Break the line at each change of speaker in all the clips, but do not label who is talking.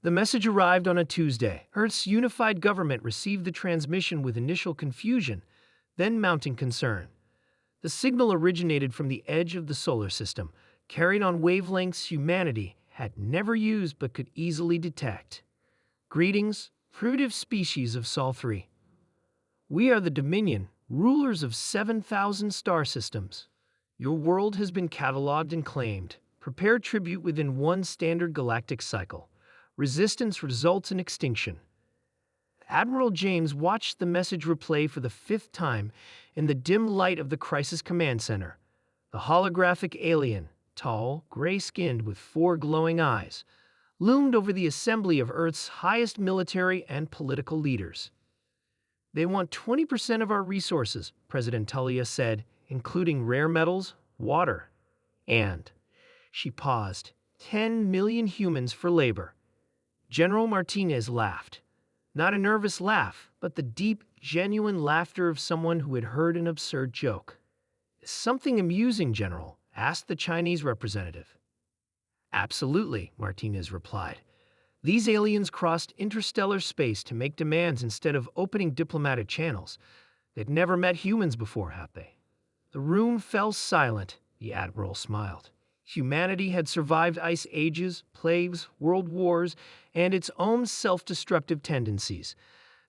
The message arrived on a Tuesday. Earth's unified government received the transmission with initial confusion, then mounting concern. The signal originated from the edge of the solar system, carried on wavelengths humanity had never used but could easily detect. Greetings, primitive species of Sol 3. We are the Dominion, rulers of 7,000 star systems. Your world has been cataloged and claimed. Prepare tribute within one standard galactic cycle. Resistance results in extinction. Admiral James watched the message replay for the 5th time in the dim light of the Crisis Command Center. The holographic alien, tall, gray-skinned with 4 glowing eyes, loomed over the assembly of Earth's highest military and political leaders. They want 20% of our resources, President Tullia said, including rare metals, water, and, she paused, 10 million humans for labor. General Martinez laughed. Not a nervous laugh, but the deep, genuine laughter of someone who had heard an absurd joke. "Is something amusing, General?" asked the Chinese representative. "Absolutely," Martinez replied. "These aliens crossed interstellar space to make demands instead of opening diplomatic channels. They'd never met humans before, have they?" The room fell silent. The Admiral smiled. Humanity had survived ice ages, plagues, world wars, and its own self-destructive tendencies.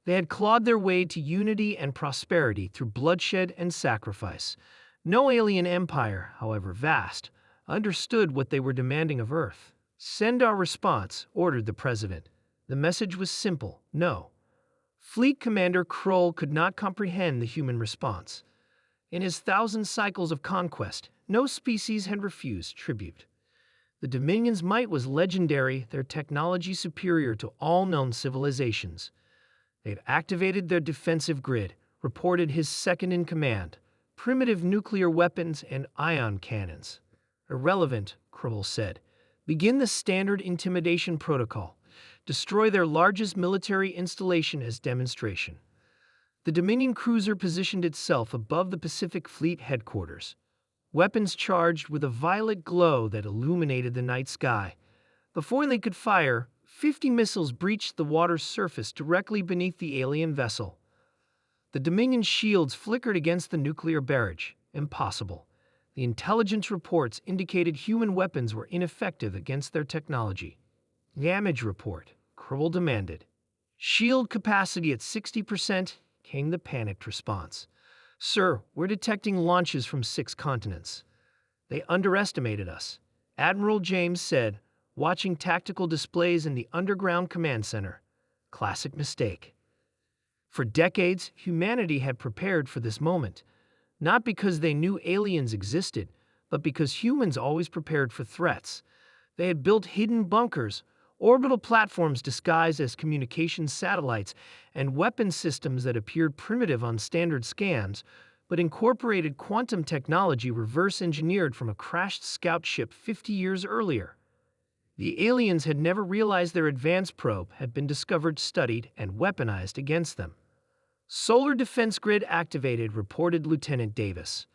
They had clawed their way to unity and prosperity through bloodshed and sacrifice. No alien empire, however vast, understood what they were demanding of Earth. "Send our response," ordered the president. The message was simple: no. Fleet Commander Kroll could not comprehend the human response. In his 1,000 cycles of conquest, no species had refused tribute. The Dominion's might was legendary, their technology superior to all known civilizations. They'd activated their defensive grid, reported his second-in-command, primitive nuclear weapons and ion cannons. "Irrelevant," Kroll said. "Begin the standard intimidation protocol. Destroy their largest military installation as demonstration." The Dominion cruiser positioned itself above the Pacific Fleet headquarters, weapons charged with a violet glow that illuminated the night sky. Before they could fire, 50 missiles breached the water's surface directly beneath the alien vessel. The Dominion's shields flickered against the nuclear barrage. Impossible. The intelligence reports indicated human weapons were ineffective against their technology. "Damage report," Kroll demanded. "Shield capacity at 60%, came the panicked response. "Sir, we're detecting launches from 6 continents." "They underestimated us," Admiral James said, watching tactical displays in the underground command center. Classic mistake. For decades, humanity had prepared for this moment, not because they knew aliens existed, but because humans always prepared for threats. They had built hidden bunkers, orbital platforms disguised as communications satellites, and weapon systems that appeared primitive on standard scans, but incorporated quantum technology reverse-engineered from a crashed scout ship 50 years earlier. The aliens had never realized their advanced probe had been discovered, studied, and weaponized against them. "Solar defense grid activated," reported Lieutenant Davis.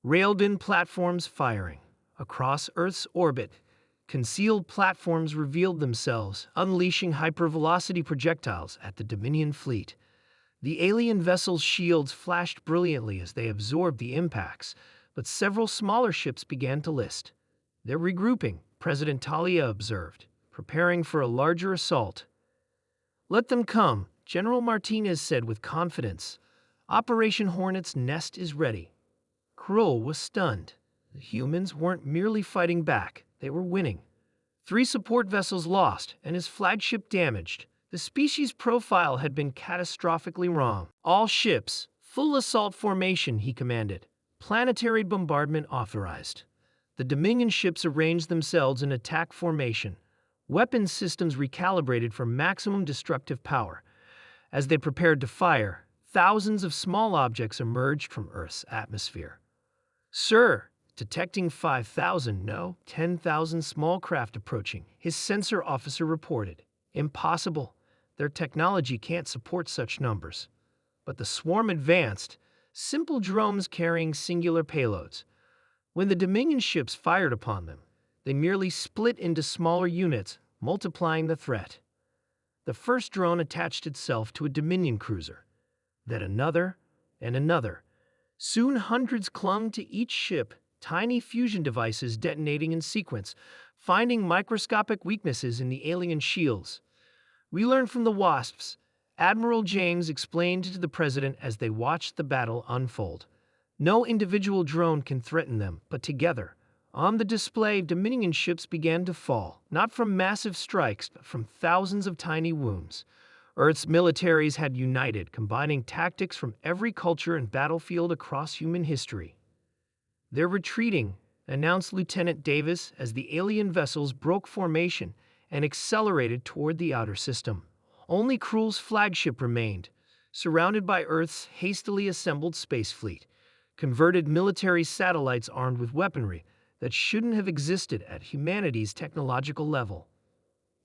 Railed-in platforms firing. Across Earth's orbit, concealed platforms revealed themselves, unleashing hypervelocity projectiles at the Dominion fleet. The alien vessel's shields flashed brilliantly as they absorbed the impacts, but several smaller ships began to list. "They're regrouping," President Talia observed, "preparing for a larger assault." "Let them come," General Martinez said with confidence. "Operation Hornet's Nest is ready." Kroll was stunned. The humans weren't merely fighting back, they were winning. 3 support vessels lost and his flagship damaged. The species profile had been catastrophically wrong. "All ships, full assault formation," he commanded. "Planetary bombardment authorized." The Dominion ships arranged themselves in attack formation, weapons systems recalibrated for maximum destructive power. As they prepared to fire, thousands of small objects emerged from Earth's atmosphere. "Sir, detecting 5,000, no, 10,000 small craft approaching," his sensor officer reported. "Impossible. Their technology can't support such numbers." But the swarm advanced, simple drones carrying singular payloads. When the Dominion ships fired upon them, they merely split into smaller units, multiplying the threat. The first drone attached itself to a Dominion cruiser, then another, and another. Soon hundreds clung to each ship, tiny fusion devices detonating in sequence, finding microscopic weaknesses in the alien shields. We learned from the WASPs, Admiral James explained to the president as they watched the battle unfold. No individual drone can threaten them, but together. On the display, Dominion ships began to fall, not from massive strikes, but from thousands of tiny wounds. Earth's militaries had united, combining tactics from every culture and battlefield across human history. "They're retreating," announced Lieutenant Davis as the alien vessels broke formation and accelerated toward the outer system. Only Krull's flagship remained, surrounded by Earth's hastily assembled space fleet, converted military satellites armed with weaponry that shouldn't have existed at humanity's technological level.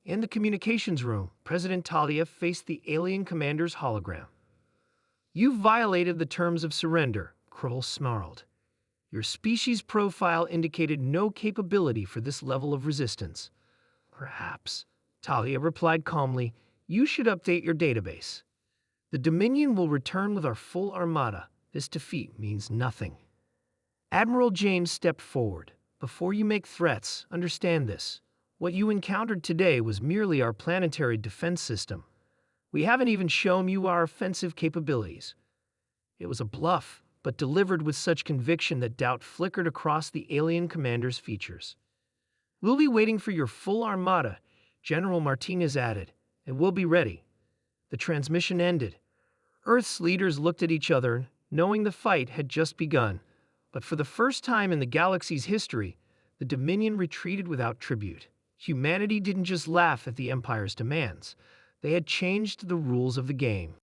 In the communications room, President Talia faced the alien commander's hologram. "You violated the terms of surrender," Krull snarled. "Your species profile indicated no capability for this level of resistance." "Perhaps," Talia replied calmly, "you should update your database. The Dominion will return with our full armada. This defeat means nothing." Admiral James stepped forward. "Before you make threats, understand this. What you encountered today was merely our planetary defense system. We haven't even shown you our offensive capabilities." It was a bluff, but delivered with such conviction that doubt flickered across the alien commander's features. "We'll be waiting for your full armada," General Martinez added, "and we'll be ready." The transmission ended. Earth's leaders looked at each other, knowing the fight had just begun. But for the first time in the galaxy's history, the Dominion retreated without tribute. Humanity didn't just laugh at the Empire's demands. They had changed the rules of the game.